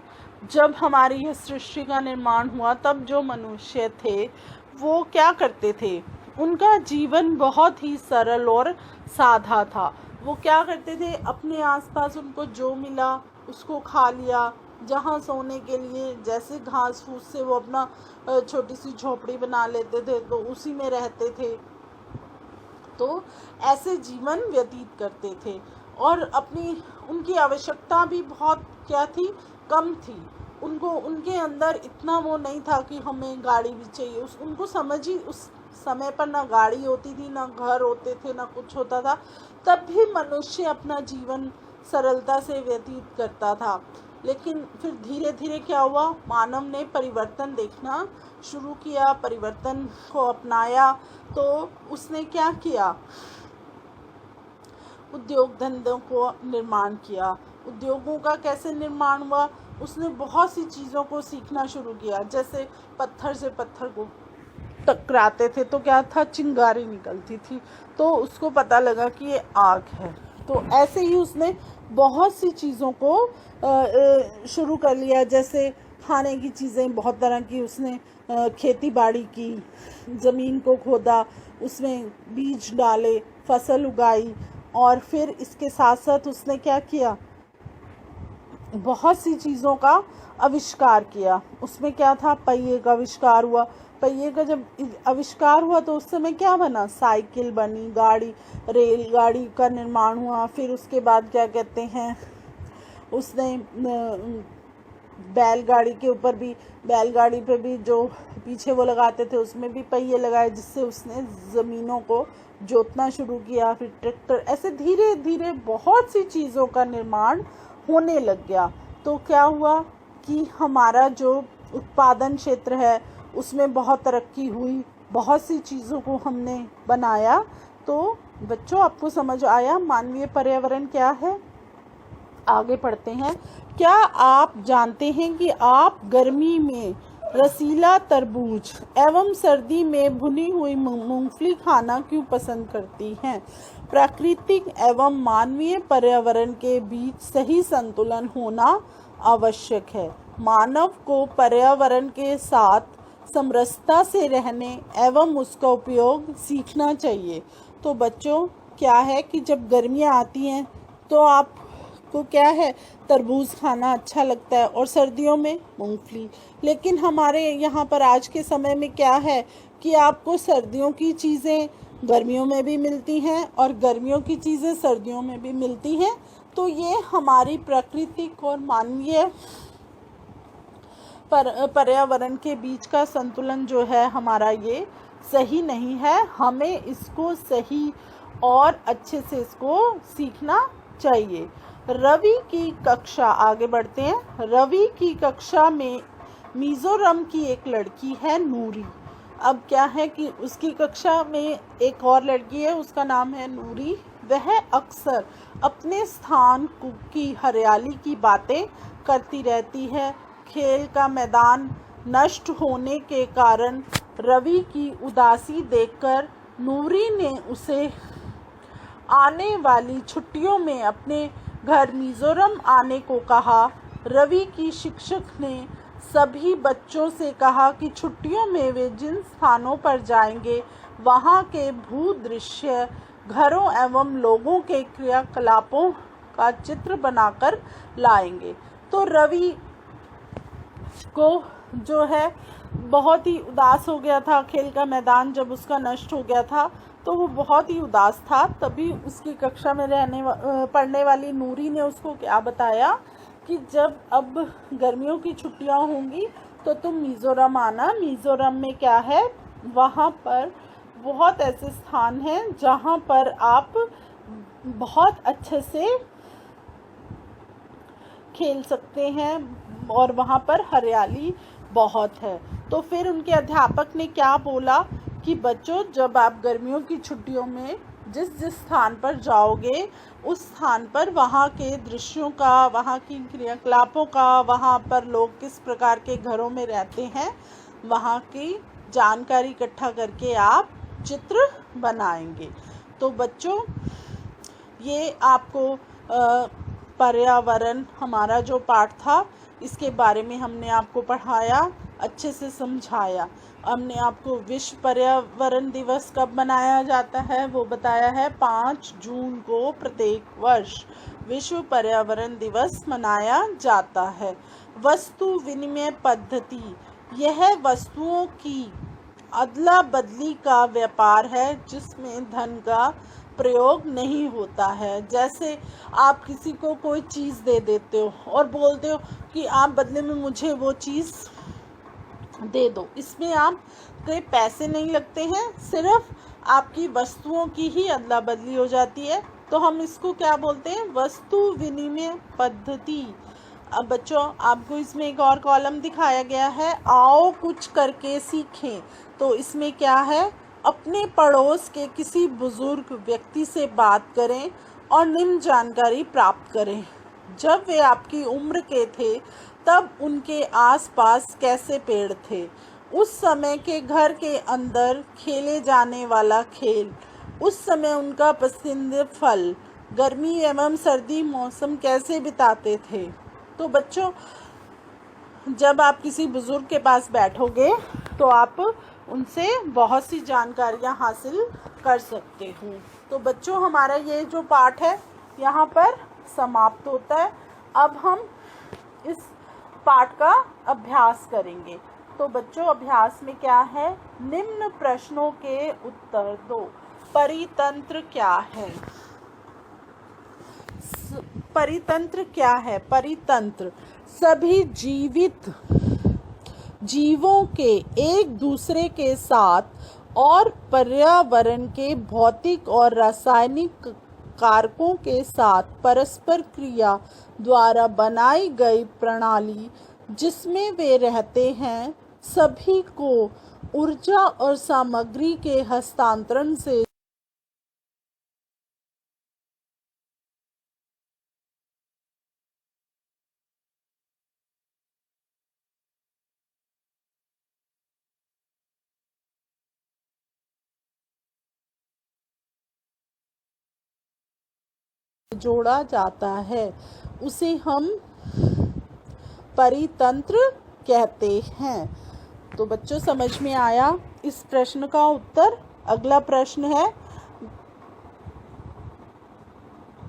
जब हमारी यह सृष्टि का निर्माण हुआ तब जो मनुष्य थे वो क्या करते थे, उनका जीवन बहुत ही सरल और सादा था। वो क्या करते थे, अपने आसपास उनको जो मिला उसको खा लिया। जहाँ सोने के लिए जैसे घास फूस से वो अपना छोटी सी झोपड़ी बना लेते थे तो उसी में रहते थे। तो ऐसे जीवन व्यतीत करते थे और उनकी आवश्यकता भी बहुत क्या थी, कम थी। उनके अंदर इतना वो नहीं था कि हमें गाड़ी भी चाहिए। उनको समझ ही उस समय पर ना गाड़ी होती थी, ना घर होते थे, ना कुछ होता था। तब भी मनुष्य अपना जीवन सरलता से व्यतीत करता था। लेकिन फिर धीरे धीरे क्या हुआ, मानव ने परिवर्तन देखना शुरू किया, परिवर्तन को अपनाया। तो उसने क्या किया, उद्योग धंधों को निर्माण किया। उद्योगों का कैसे निर्माण हुआ, उसने बहुत सी चीज़ों को सीखना शुरू किया। जैसे पत्थर से पत्थर को टकराते थे तो क्या था, चिंगारी निकलती थी, तो उसको पता लगा कि ये आग है। तो ऐसे ही उसने बहुत सी चीज़ों को शुरू कर लिया। जैसे खाने की चीज़ें बहुत तरह की उसने खेती बाड़ी की, ज़मीन को खोदा, उसमें बीज डाले, फसल उगाई और फिर इसके साथ साथ उसने क्या किया, बहुत सी चीज़ों का आविष्कार किया। उसमें क्या था, पहिए का आविष्कार हुआ। पहिए का जब आविष्कार हुआ तो उस समय क्या बना, साइकिल बनी, गाड़ी, रेलगाड़ी का निर्माण हुआ। फिर उसके बाद क्या कहते हैं, उसने बैलगाड़ी के ऊपर भी, बैलगाड़ी पे भी जो पीछे वो लगाते थे उसमें भी पहिए लगाए, जिससे उसने ज़मीनों को जोतना शुरू किया। फिर ट्रैक्टर, ऐसे धीरे धीरे बहुत सी चीज़ों का निर्माण होने लग गया। तो क्या हुआ कि हमारा जो उत्पादन क्षेत्र है उसमें बहुत तरक्की हुई, बहुत सी चीज़ों को हमने बनाया। तो बच्चों, आपको समझ आया मानवीय पर्यावरण क्या है। आगे पढ़ते हैं। क्या आप जानते हैं कि आप गर्मी में रसीला तरबूज एवं सर्दी में भुनी हुई मूंगफली खाना क्यों पसंद करती हैं? प्राकृतिक एवं मानवीय पर्यावरण के बीच सही संतुलन होना आवश्यक है। मानव को पर्यावरण के साथ समरसता से रहने एवं उसका उपयोग सीखना चाहिए। तो बच्चों, क्या है कि जब गर्मियाँ आती हैं तो आपको क्या है, तरबूज खाना अच्छा लगता है और सर्दियों में मूंगफली। लेकिन हमारे यहाँ पर आज के समय में क्या है कि आपको सर्दियों की चीज़ें गर्मियों में भी मिलती हैं और गर्मियों की चीज़ें सर्दियों में भी मिलती हैं। तो ये हमारी प्राकृतिक और मानवीय पर्यावरण के बीच का संतुलन जो है हमारा ये सही नहीं है। हमें इसको सही और अच्छे से इसको सीखना चाहिए। रवि की कक्षा, आगे बढ़ते हैं। रवि की कक्षा में मिज़ोरम की एक लड़की है नूरी। अब क्या है कि उसकी कक्षा में एक और लड़की है, उसका नाम है नूरी। वह अक्सर अपने स्थान की हरियाली की बातें करती रहती है। खेल का मैदान नष्ट होने के कारण रवि की उदासी देखकर नूरी ने उसे आने वाली छुट्टियों में अपने घर मिज़ोरम आने को कहा। रवि की शिक्षक ने सभी बच्चों से कहा कि छुट्टियों में वे जिन स्थानों पर जाएंगे वहाँ के भूदृश्य, घरों एवं लोगों के क्रियाकलापों का चित्र बनाकर लाएंगे। तो रवि को जो है बहुत ही उदास हो गया था। खेल का मैदान जब उसका नष्ट हो गया था तो वो बहुत ही उदास था। तभी उसकी कक्षा में पढ़ने वाली नूरी ने उसको क्या बताया कि जब अब गर्मियों की छुट्टियां होंगी तो तुम मिज़ोरम आना। मिज़ोरम में क्या है, वहाँ पर बहुत ऐसे स्थान हैं जहाँ पर आप बहुत अच्छे से खेल सकते हैं और वहाँ पर हरियाली बहुत है। तो फिर उनके अध्यापक ने क्या बोला कि बच्चों, जब आप गर्मियों की छुट्टियों में जिस जिस स्थान पर जाओगे उस स्थान पर वहाँ के दृश्यों का, वहाँ की क्रियाकलापों का, वहाँ पर लोग किस प्रकार के घरों में रहते हैं, वहाँ की जानकारी इकट्ठा करके आप चित्र बनाएंगे। तो बच्चों, ये आपको पर्यावरण हमारा जो पाठ था इसके बारे में हमने आपको पढ़ाया, अच्छे से समझाया। हमने आपको विश्व पर्यावरण दिवस कब मनाया जाता है वो बताया है। 5 जून को प्रत्येक वर्ष विश्व पर्यावरण दिवस मनाया जाता है। वस्तु विनिमय पद्धति, यह वस्तुओं की अदला बदली का व्यापार है जिसमें धन का प्रयोग नहीं होता है। जैसे आप किसी को कोई चीज़ दे देते हो और बोलते हो कि आप बदले में मुझे वो चीज़ दे दो, इसमें आप के पैसे नहीं लगते हैं, सिर्फ आपकी वस्तुओं की ही अदला बदली हो जाती है। तो हम इसको क्या बोलते हैं, वस्तु विनिमय पद्धति। अब बच्चों, आपको इसमें एक और कॉलम दिखाया गया है, आओ कुछ करके सीखें। तो इसमें क्या है, अपने पड़ोस के किसी बुजुर्ग व्यक्ति से बात करें और निम्न जानकारी प्राप्त करें। जब वे आपकी उम्र के थे तब उनके आसपास कैसे पेड़ थे, उस समय के घर के अंदर खेले जाने वाला खेल, उस समय उनका पसंदीदा फल, गर्मी एवं सर्दी मौसम कैसे बिताते थे। तो बच्चों, जब आप किसी बुजुर्ग के पास बैठोगे तो आप उनसे बहुत सी जानकारियां हासिल कर सकते हो। तो बच्चों, हमारा ये जो पाठ है यहाँ पर समाप्त होता है। अब हम इस पाठ का अभ्यास करेंगे। तो बच्चों, अभ्यास में क्या है, निम्न प्रश्नों के उत्तर दो। परितंत्र क्या है? परितंत्र क्या है? परितंत्र सभी जीवित जीवों के एक दूसरे के साथ और पर्यावरण के भौतिक और रासायनिक कारकों के साथ परस्पर क्रिया द्वारा बनाई गई प्रणाली जिसमें वे रहते हैं, सभी को ऊर्जा और सामग्री के हस्तांतरण से जोड़ा जाता है, उसे हम परितंत्र कहते हैं। तो बच्चों, समझ में आया इस प्रश्न का उत्तर? अगला प्रश्न है,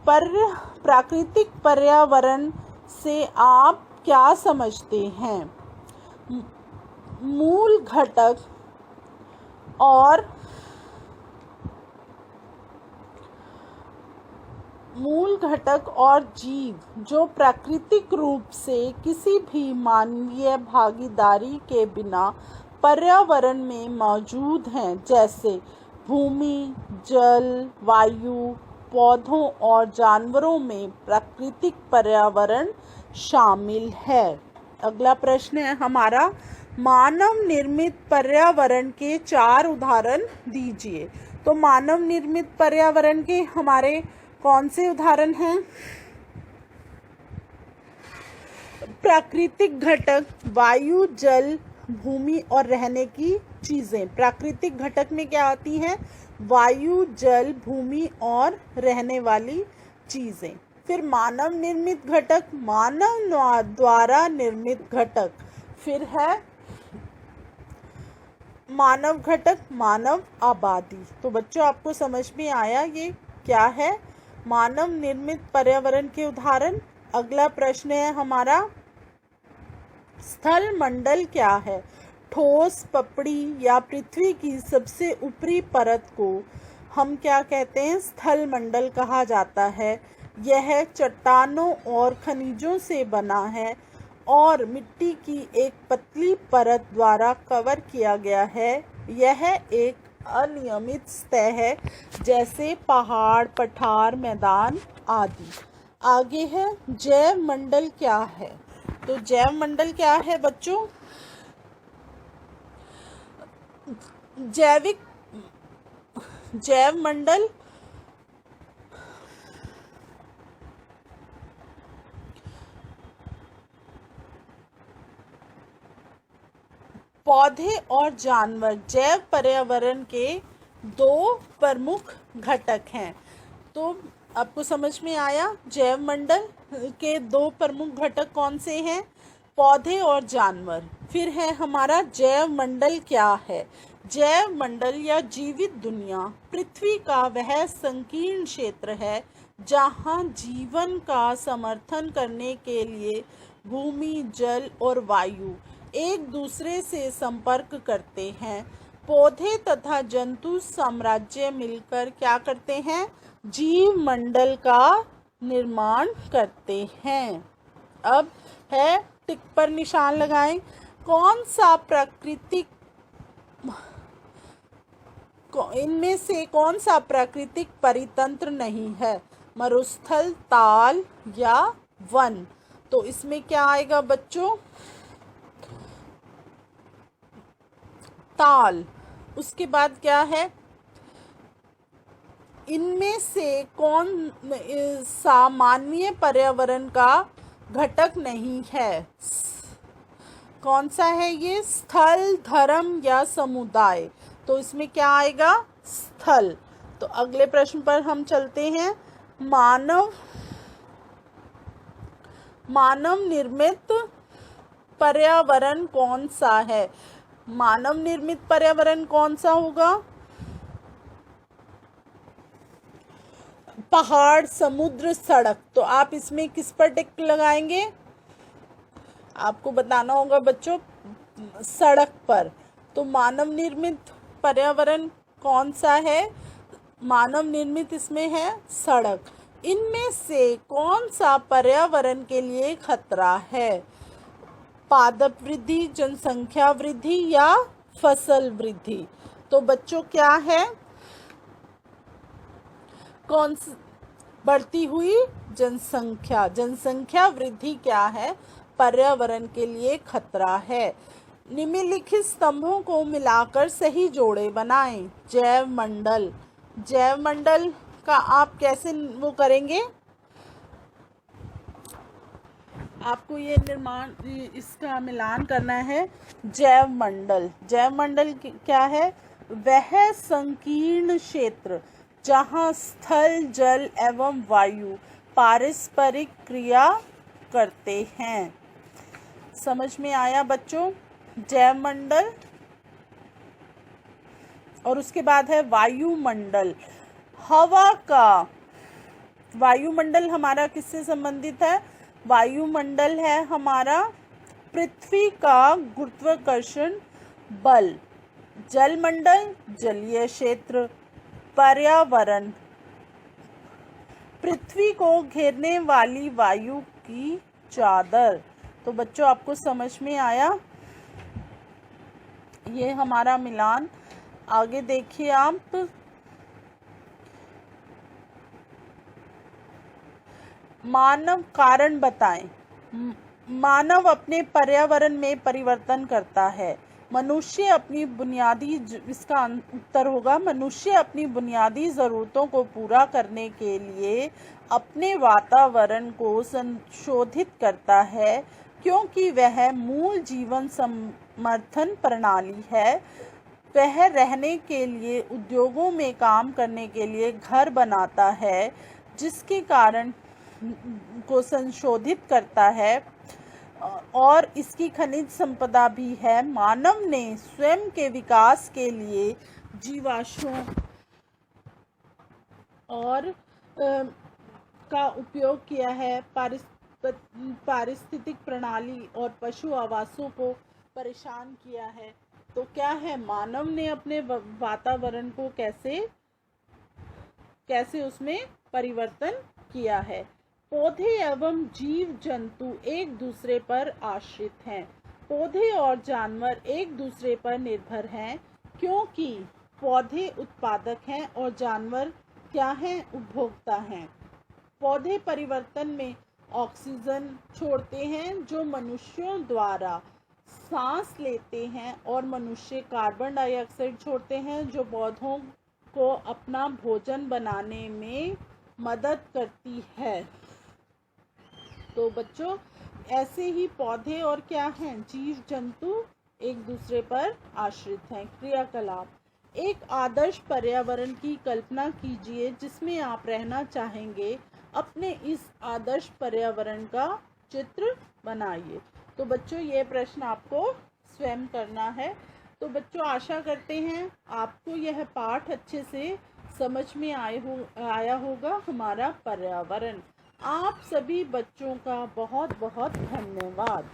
प्राकृतिक पर्यावरण से आप क्या समझते हैं? मूल घटक और मूल घटक और जीव जो प्राकृतिक रूप से किसी भी मानवीय भागीदारी के बिना पर्यावरण में मौजूद हैं, जैसे भूमि, जल, वायु, पौधों और जानवरों में प्राकृतिक पर्यावरण शामिल है। अगला प्रश्न है हमारा, मानव निर्मित पर्यावरण के 4 उदाहरण दीजिए। तो मानव निर्मित पर्यावरण के हमारे कौन से उदाहरण हैं? प्राकृतिक घटक वायु, जल, भूमि और रहने की चीजें। प्राकृतिक घटक में क्या आती हैं? वायु, जल, भूमि और रहने वाली चीजें। फिर मानव निर्मित घटक, मानव द्वारा निर्मित घटक। फिर है मानव घटक, मानव आबादी। तो बच्चों आपको समझ में आया ये क्या है मानव निर्मित पर्यावरण के उदाहरण। अगला प्रश्न है हमारा, स्थल मंडल क्या है? ठोस, पपड़ी या पृथ्वी की सबसे ऊपरी परत को हम क्या कहते हैं? स्थल मंडल कहा जाता है। यह चट्टानों और खनिजों से बना है और मिट्टी की एक पतली परत द्वारा कवर किया गया है। यह एक अनियमित सतह है, जैसे पहाड़, पठार, मैदान आदि। आगे है जैव मंडल क्या है? तो जैव मंडल क्या है बच्चों? जैव मंडल पौधे और जानवर जैव पर्यावरण के 2 प्रमुख घटक हैं। तो आपको समझ में आया जैव मंडल के 2 प्रमुख घटक कौन से हैं? पौधे और जानवर। फिर है हमारा जैव मंडल क्या है? जैव मंडल या जीवित दुनिया पृथ्वी का वह संकीर्ण क्षेत्र है जहाँ जीवन का समर्थन करने के लिए भूमि, जल और वायु एक दूसरे से संपर्क करते हैं। पौधे तथा जंतु साम्राज्य मिलकर क्या करते हैं? जीव मंडल का निर्माण करते हैं। अब है टिक पर निशान लगाएं। इनमें से कौन सा प्राकृतिक परितंत्र नहीं है? मरुस्थल, ताल या वन? तो इसमें क्या आएगा बच्चों? ताल। उसके बाद क्या है? इनमें से कौन सा मानवीय पर्यावरण का घटक नहीं है? कौन सा है ये? स्थल, धर्म या समुदाय? तो इसमें क्या आएगा? स्थल। तो अगले प्रश्न पर हम चलते हैं। मानव निर्मित पर्यावरण कौन सा है? मानव निर्मित पर्यावरण कौन सा होगा? पहाड़, समुद्र, सड़क। तो आप इसमें किस पर टिक लगाएंगे? आपको बताना होगा बच्चों, सड़क पर। तो मानव निर्मित पर्यावरण कौन सा है? मानव निर्मित इसमें है सड़क। इनमें से कौन सा पर्यावरण के लिए खतरा है? पादप वृद्धि, जनसंख्या वृद्धि या फसल वृद्धि? तो बच्चों क्या है? बढ़ती हुई जनसंख्या वृद्धि क्या है? पर्यावरण के लिए खतरा है। निम्नलिखित स्तंभों को मिलाकर सही जोड़े बनाएं। जैव मंडल का आप कैसे वो करेंगे? आपको ये इसका मिलान करना है। जैव मंडल क्या है? वह संकीर्ण क्षेत्र जहाँ स्थल, जल एवं वायु पारस्परिक क्रिया करते हैं। समझ में आया बच्चों? जैव मंडल। और उसके बाद है वायुमंडल। वायुमंडल हमारा किससे संबंधित है? वायुमंडल है हमारा पृथ्वी का गुरुत्वाकर्षण बल। जलमंडल, जलीय क्षेत्र। पर्यावरण, पृथ्वी को घेरने वाली वायु की चादर। तो बच्चों आपको समझ में आया? ये हमारा मिलान। आगे देखिए आप, मानव कारण बताएं। मानव अपने पर्यावरण में परिवर्तन करता है। मनुष्य अपनी बुनियादी इसका उत्तर होगा, मनुष्य अपनी बुनियादी ज़रूरतों को पूरा करने के लिए अपने वातावरण को संशोधित करता है, क्योंकि वह मूल जीवन समर्थन प्रणाली है। वह रहने के लिए, उद्योगों में काम करने के लिए घर बनाता है, जिसके कारण को संशोधित करता है, और इसकी खनिज संपदा भी है। मानव ने स्वयं के विकास के लिए जीवाश्मों और का उपयोग किया है। पारिस्थितिक प्रणाली और पशु आवासों को परेशान किया है। तो क्या है, मानव ने अपने वातावरण को कैसे उसमें परिवर्तन किया है। पौधे एवं जीव जंतु एक दूसरे पर आश्रित हैं। पौधे और जानवर एक दूसरे पर निर्भर हैं, क्योंकि पौधे उत्पादक हैं और जानवर क्या हैं, उपभोक्ता हैं। पौधे परिवर्तन में ऑक्सीजन छोड़ते हैं, जो मनुष्यों द्वारा सांस लेते हैं, और मनुष्य कार्बन डाइऑक्साइड छोड़ते हैं, जो पौधों को अपना भोजन बनाने में मदद करती है। तो बच्चों ऐसे ही पौधे और क्या हैं, जीव जंतु एक दूसरे पर आश्रित हैं। क्रियाकलाप। एक आदर्श पर्यावरण की कल्पना कीजिए जिसमें आप रहना चाहेंगे। अपने इस आदर्श पर्यावरण का चित्र बनाइए। तो बच्चों ये प्रश्न आपको स्वयं करना है। तो बच्चों आशा करते हैं आपको यह पाठ अच्छे से समझ में आया होगा, हमारा पर्यावरण। आप सभी बच्चों का बहुत बहुत धन्यवाद।